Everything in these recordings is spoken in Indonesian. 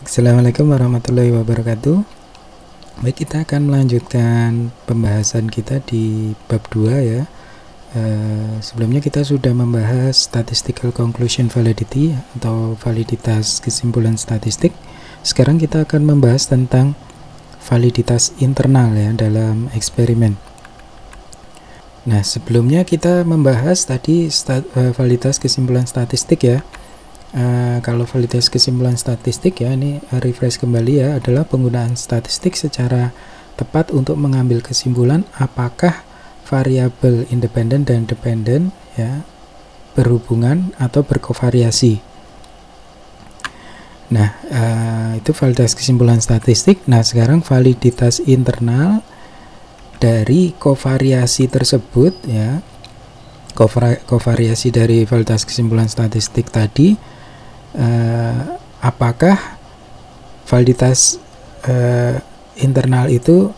Assalamualaikum warahmatullahi wabarakatuh. Baik, kita akan melanjutkan pembahasan kita di bab 2 ya. Sebelumnya kita sudah membahas statistical conclusion validity atau validitas kesimpulan statistik. Sekarang kita akan membahas tentang validitas internal ya dalam eksperimen. Nah, sebelumnya kita membahas tadi validitas kesimpulan statistik ya. Kalau validitas kesimpulan statistik ya, ini refresh kembali ya, adalah penggunaan statistik secara tepat untuk mengambil kesimpulan apakah variabel independen dan dependen ya berhubungan atau berkovariasi. Nah, itu validitas kesimpulan statistik. Nah, sekarang validitas internal dari kovariasi tersebut ya, kovariasi dari validitas kesimpulan statistik tadi. Apakah validitas internal itu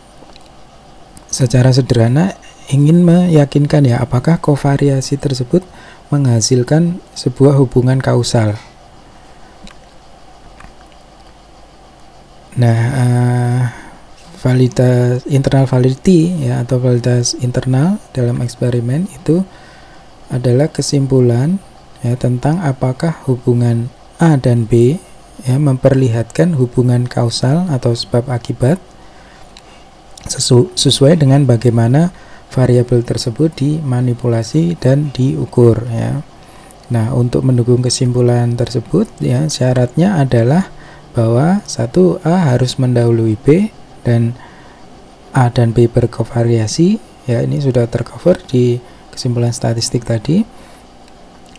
secara sederhana ingin meyakinkan ya apakah kovariasi tersebut menghasilkan sebuah hubungan kausal. Nah, validitas internal validity ya atau validitas internal dalam eksperimen itu adalah kesimpulan ya tentang apakah hubungan A dan B ya memperlihatkan hubungan kausal atau sebab akibat sesuai dengan bagaimana variabel tersebut dimanipulasi dan diukur ya. Nah, untuk mendukung kesimpulan tersebut ya syaratnya adalah bahwa satu A harus mendahului B dan A dan B berkovariasi ya, ini sudah tercover di kesimpulan statistik tadi.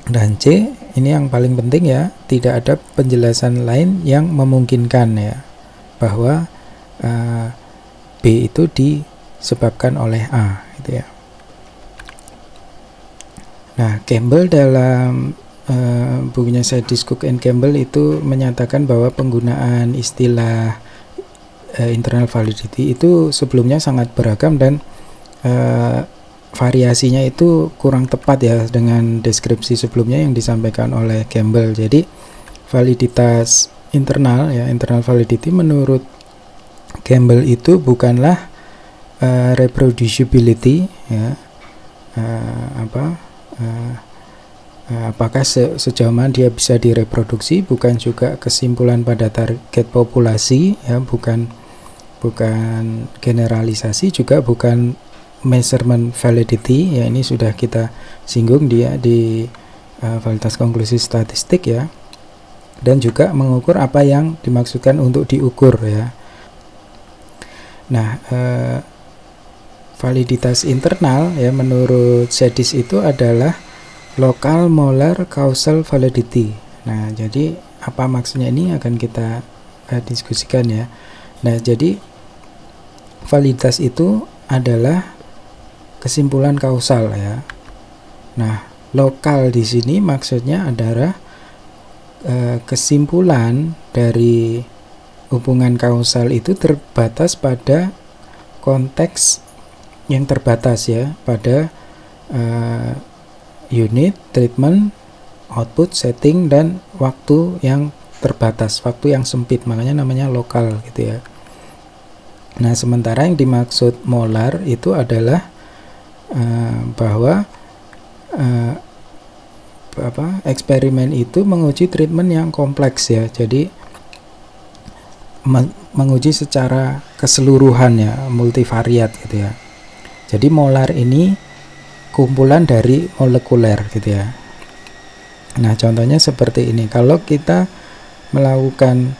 Dan C, ini yang paling penting ya, tidak ada penjelasan lain yang memungkinkan ya bahwa B itu disebabkan oleh A gitu ya. Nah, Campbell dalam bukunya Sadis, Cook and Campbell itu menyatakan bahwa penggunaan istilah internal validity itu sebelumnya sangat beragam dan variasinya itu kurang tepat ya dengan deskripsi sebelumnya yang disampaikan oleh Campbell. Jadi validitas internal ya, internal validity menurut Campbell itu bukanlah reproducibility ya, apakah sejauh mana dia bisa direproduksi, bukan juga kesimpulan pada target populasi ya, bukan generalisasi, juga bukan measurement validity ya, ini sudah kita singgung dia di validitas konklusi statistik ya, dan juga mengukur apa yang dimaksudkan untuk diukur ya. Nah, validitas internal ya menurut Sadis itu adalah local molar causal validity. Nah, jadi apa maksudnya ini akan kita diskusikan ya. Nah, jadi validitas itu adalah kesimpulan kausal ya. Nah, lokal di sini maksudnya adalah kesimpulan dari hubungan kausal itu terbatas pada konteks yang terbatas ya, pada unit, treatment, output, setting, dan waktu yang terbatas, waktu yang sempit, makanya namanya lokal gitu ya. Nah, sementara yang dimaksud molar itu adalah bahwa eksperimen itu menguji treatment yang kompleks ya, jadi menguji secara keseluruhan ya, multivariat gitu ya. Jadi molar ini kumpulan dari molekuler gitu ya. Nah, contohnya seperti ini. Kalau kita melakukan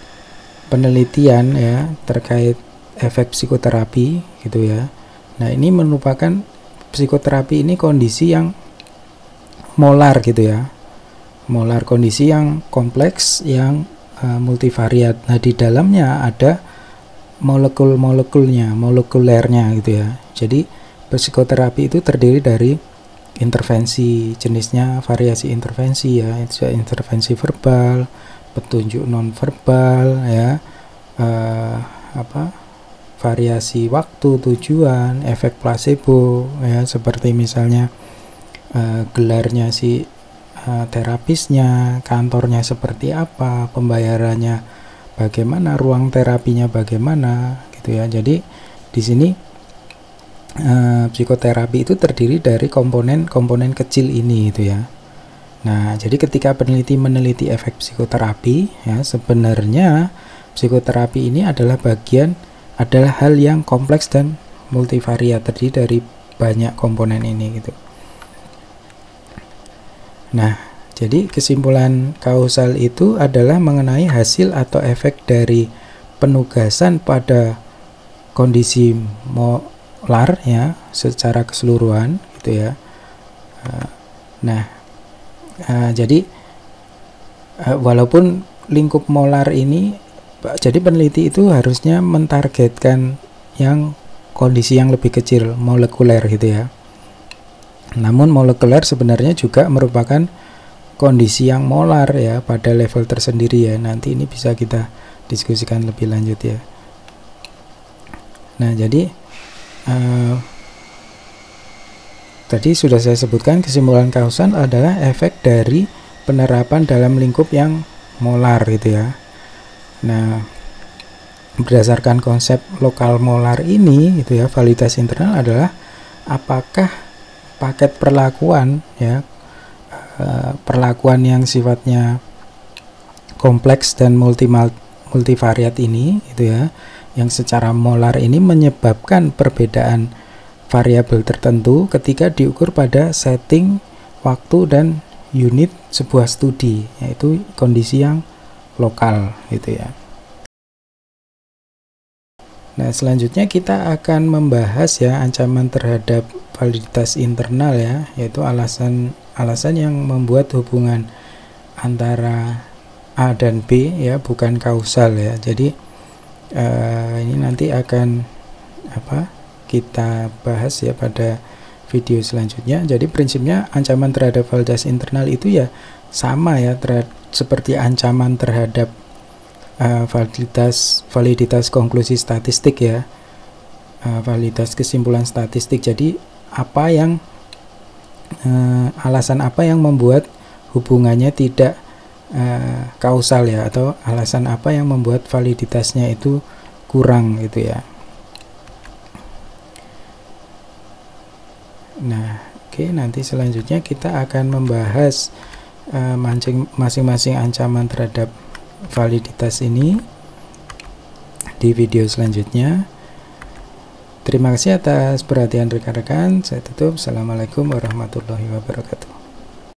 penelitian ya terkait efek psikoterapi gitu ya. Nah, ini merupakan psikoterapi ini kondisi yang molar gitu ya, molar, kondisi yang kompleks, yang multivariat. Nah, di dalamnya ada molekulernya gitu ya. Jadi psikoterapi itu terdiri dari intervensi, jenisnya variasi intervensi ya, intervensi verbal, petunjuk non verbal ya, variasi waktu, tujuan, efek placebo ya, seperti misalnya gelarnya si terapisnya, kantornya seperti apa, pembayarannya bagaimana, ruang terapinya bagaimana gitu ya. Jadi di sini psikoterapi itu terdiri dari komponen-komponen kecil ini gitu ya. Nah, jadi ketika peneliti meneliti efek psikoterapi ya, sebenarnya psikoterapi ini adalah hal yang kompleks dan multivariat, terdiri dari banyak komponen ini gitu. Nah, jadi kesimpulan kausal itu adalah mengenai hasil atau efek dari penugasan pada kondisi molar ya secara keseluruhan gitu ya. Jadi walaupun lingkup molar ini, jadi peneliti itu harusnya mentargetkan yang kondisi yang lebih kecil, molekuler gitu ya. Namun molekuler sebenarnya juga merupakan kondisi yang molar ya pada level tersendiri ya. Nanti ini bisa kita diskusikan lebih lanjut ya. Nah, jadi tadi sudah saya sebutkan kesimpulan kausal adalah efek dari penerapan dalam lingkup yang molar gitu ya. Nah, berdasarkan konsep lokal molar ini gitu ya, validitas internal adalah apakah paket perlakuan ya, perlakuan yang sifatnya kompleks dan multivariat ini gitu ya, yang secara molar ini menyebabkan perbedaan variabel tertentu ketika diukur pada setting, waktu, dan unit sebuah studi, yaitu kondisi yang lokal gitu ya. Nah, selanjutnya kita akan membahas ya ancaman terhadap validitas internal ya, yaitu alasan yang membuat hubungan antara A dan B ya bukan kausal ya. Jadi ini nanti akan kita bahas ya pada video selanjutnya. Jadi prinsipnya ancaman terhadap validitas internal itu ya sama ya seperti ancaman terhadap validitas konklusi statistik ya, validitas kesimpulan statistik. Jadi alasan apa yang membuat hubungannya tidak kausal ya, atau alasan apa yang membuat validitasnya itu kurang gitu ya. Nah, oke, nanti selanjutnya kita akan membahas masing-masing ancaman terhadap validitas ini di video selanjutnya. Terima kasih atas perhatian rekan-rekan. Saya tutup. Assalamualaikum warahmatullahi wabarakatuh.